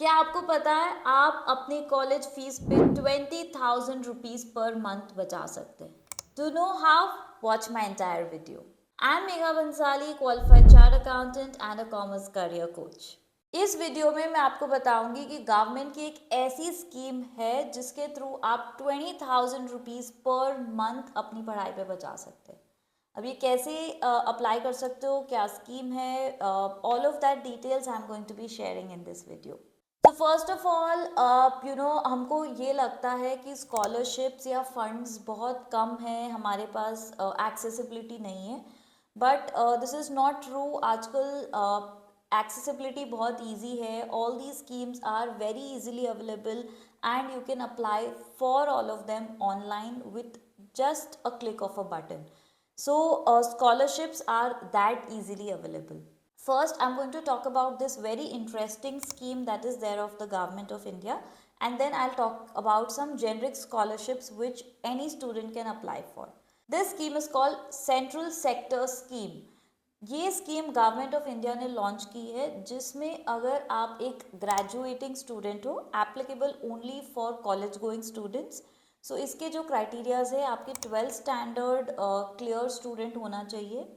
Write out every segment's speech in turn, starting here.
क्या आपको पता है आप अपने कॉलेज फीस पे 20,000 रुपीज पर मंथ बचा सकते हैं? To know how, watch my entire video. I am Megha Bansali, qualified chart accountant and a commerce career coach. इस वीडियो में मैं आपको बताऊंगी कि गवर्नमेंट की एक ऐसी स्कीम है जिसके थ्रू आप 20,000 रुपीज पर मंथ अपनी पढ़ाई पे बचा सकते हैं। अब ये कैसे अप्लाई कर सकते हो, क्या स्कीम है, all of that details I am going to be sharing in this video. तो फर्स्ट ऑफ ऑल हमको ये लगता है कि स्कॉलरशिप्स या फंड्स बहुत कम हैं हमारे पास, एक्सेसिबिलिटी नहीं है। But this is not true. आजकल एक्सेसिबिलिटी बहुत ईजी है। All the schemes are very easily available and you can apply for all of them online with just a click of a button. So scholarships are that easily available. First, I'm going to talk about this very interesting scheme that is there of the government of India, and then I'll talk about some generic scholarships which any student can apply for. This scheme is called Central Sector Scheme. ये scheme government of India ने launch की है, जिसमें अगर आप एक graduating student हो, applicable only for college going students. So इसके जो क्राइटेरियाज है, आपके 12th स्टैंडर्ड क्लियर स्टूडेंट होना चाहिए।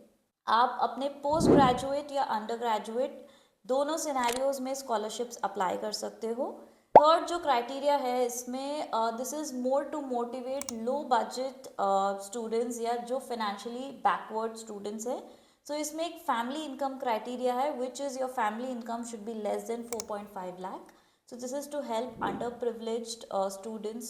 आप अपने पोस्ट ग्रेजुएट या अंडर ग्रेजुएट दोनों सिनेरियोज में स्कॉलरशिप्स अप्लाई कर सकते हो। थर्ड जो क्राइटेरिया है इसमें, this is more to motivate low budget students या जो फाइनेंशियली बैकवर्ड स्टूडेंट्स हैं। सो इसमें एक फैमिली इनकम क्राइटेरिया है, which is your family income should be less than 4.5 lakh. So this is to help underprivileged students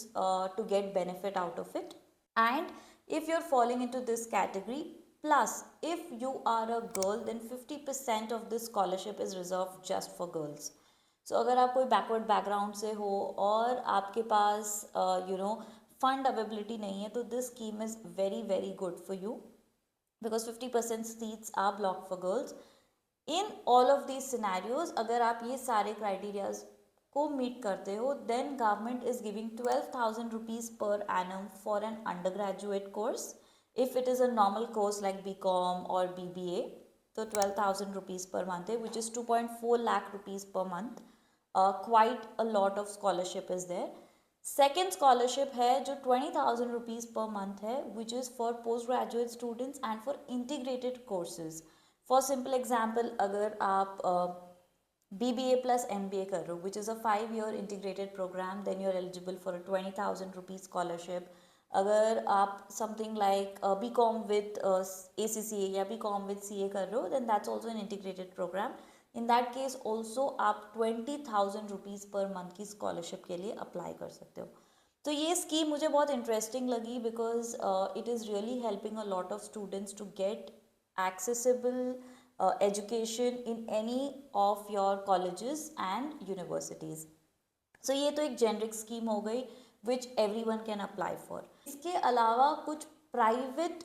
to get benefit out of it. And if you're falling into this category, plus if you are a girl, then 50% of this scholarship is reserved just for girls. So अगर आप कोई backward background से हो और आपके पास fund availability नहीं है, तो this scheme is very very good for you because 50% seats are blocked for girls. In all of these scenarios, अगर आप ये सारे क्राइटेरियाज को मीट करते हो, then government is giving 12,000 rupees per annum for an undergraduate course. If it is a normal course like BCom or BBA, तो 12,000 rupees per month है, which is 2.4 lakh rupees per month. Quite a lot of scholarship is there. Second scholarship है जो 20,000 rupees per month है, which is for post graduate students and for integrated courses. For simple example, अगर आप BBA plus MBA कर रहे हो, which is a 5-year integrated program, then you are eligible for a 20,000 rupees scholarship. अगर आप something like BCom with ACCA या BCom with CA कर रहे हो, then that's also an integrated program. In that case also आप 20,000 rupees per month की scholarship के लिए अप्लाई कर सकते हो। तो ये स्कीम मुझे बहुत इंटरेस्टिंग लगी because it is really helping a lot of students to get accessible education in any of your colleges and universities. So ये तो एक जेनरिक स्कीम हो गई which everyone can apply for. इसके अलावा कुछ प्राइवेट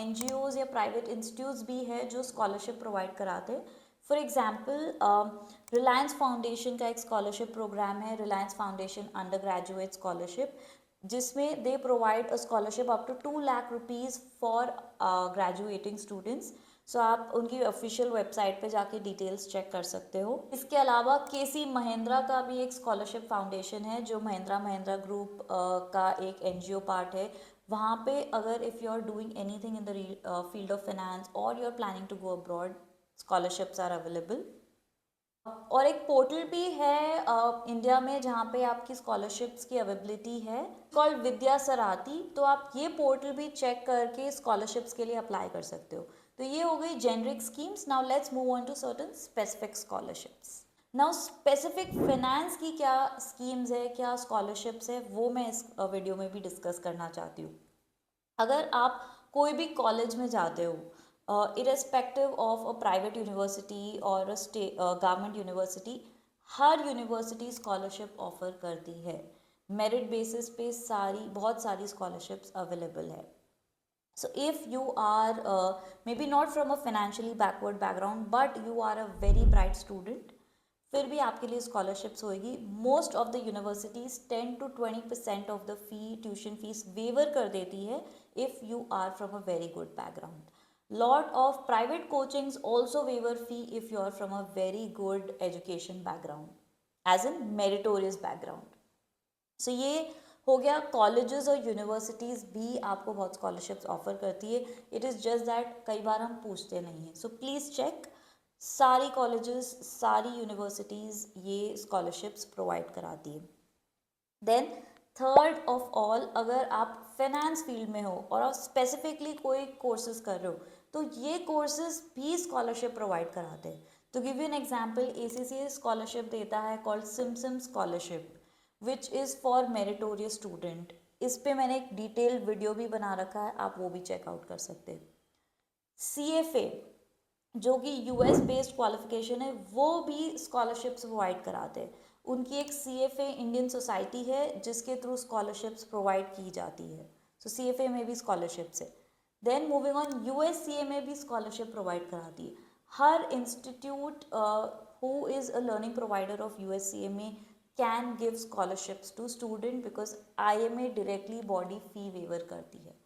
NGOs या प्राइवेट इंस्टीट्यूट्स भी है जो स्कॉलरशिप प्रोवाइड कराते हैं। फॉर एग्जाम्पल, रिलायंस फाउंडेशन का एक स्कॉलरशिप प्रोग्राम है, Reliance foundation under graduate scholarship, जिसमें they provide a scholarship up to 2 lakh rupees for graduating students. So आप उनकी ऑफिशियल वेबसाइट पे जाके डिटेल्स चेक कर सकते हो। इसके अलावा KC महिंद्रा का भी एक स्कॉलरशिप फाउंडेशन है, जो महिंद्रा ग्रुप का एक NGO पार्ट है। वहाँ पे अगर if you are doing anything in the field of finance और you are planning to go abroad, scholarships are available. और एक पोर्टल भी है इंडिया में जहाँ पे आपकी स्कॉलरशिप्स की अवेलेबिलिटी है, कॉल्ड विद्या सराती। तो आप ये पोर्टल भी चेक करके स्कॉलरशिप्स के लिए अप्लाई कर सकते हो। तो ये हो गई generic schemes. Now let's move on to certain specific scholarships. Now specific finance की क्या स्कीम्स है, क्या स्कॉलरशिप्स है, वो मैं इस वीडियो में भी डिस्कस करना चाहती हूँ। अगर आप कोई भी कॉलेज में जाते हो, irrespective of a private university और अ गवर्नमेंट यूनिवर्सिटी, हर यूनिवर्सिटी स्कॉलरशिप ऑफर करती है। मेरिट बेसिस पे बहुत सारी स्कॉलरशिप्स अवेलेबल है। So if you are maybe not from a financially backward background but you are a very bright student, फिर भी आपके लिए स्कॉलरशिप्स होएगी। Most of the universities 10 to 20% of the tuition fees waiver कर देती है if you are from a very good background. Lot of private coachings also waiver fee if you are from a very good education background. As an meritorious background. So ये हो गया. Colleges और universities भी आपको बहुत scholarships offer करती है. It is just that कई बार हम पूछते नहीं हैं. So please check. सारी कॉलेजेस, सारी यूनिवर्सिटीज़ ये स्कॉलरशिप्स प्रोवाइड कराती है. देन थर्ड ऑफ ऑल, अगर आप फाइनेंस फील्ड में हो और आप स्पेसिफिकली कोई कोर्सेज कर रहे हो तो ये कोर्सेज भी स्कॉलरशिप प्रोवाइड कराते हैं. तो give you an example, ACCA scholarship देता है कॉल्ड सिमसिम scholarship which is for meritorious student. इस पे मैंने एक डिटेल्ड वीडियो भी बना रखा है, आप वो भी चेकआउट कर सकते हैं. CFA जो कि US बेस्ड क्वालिफिकेशन है, वो भी स्कॉलरशिप्स प्रोवाइड कराते हैं. उनकी एक CFA इंडियन सोसाइटी है जिसके थ्रू स्कॉलरशिप्स प्रोवाइड की जाती है. सो CFA में भी स्कॉलरशिप्स है. देन मूविंग ऑन, USCA में भी स्कॉलरशिप प्रोवाइड कराती है. हर institute who is a learning provider of USCA में can give scholarships to student because IMA directly body fee waiver करती है.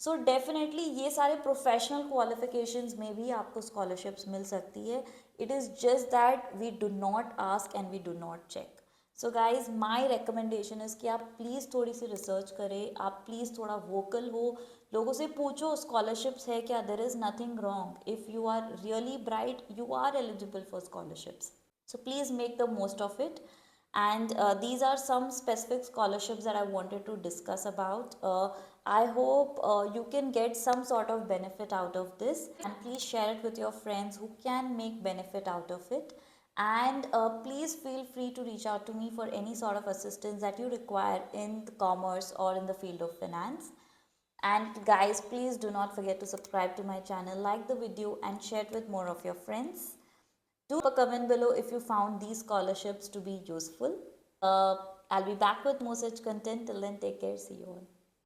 सो डेफिनेटली ये सारे प्रोफेशनल क्वालिफिकेशंस में भी आपको स्कॉलरशिप्स मिल सकती है. It is just that we do not ask and we do not check. So guys, my recommendation is कि आप प्लीज़ थोड़ी सी रिसर्च करें, आप प्लीज़ थोड़ा वोकल हो, लोगों से पूछो स्कॉलरशिप्स है क्या. There is nothing wrong. If you are really bright you are eligible for scholarships. So please make the most of it. And these are some specific scholarships that I wanted to discuss about. I hope you can get some sort of benefit out of this, and please share it with your friends who can make benefit out of it. And please feel free to reach out to me for any sort of assistance that you require in the commerce or in the field of finance. And guys, please do not forget to subscribe to my channel, like the video and share it with more of your friends. Do leave a comment below if you found these scholarships to be useful. I'll be back with more such content. Till then, take care. See you all.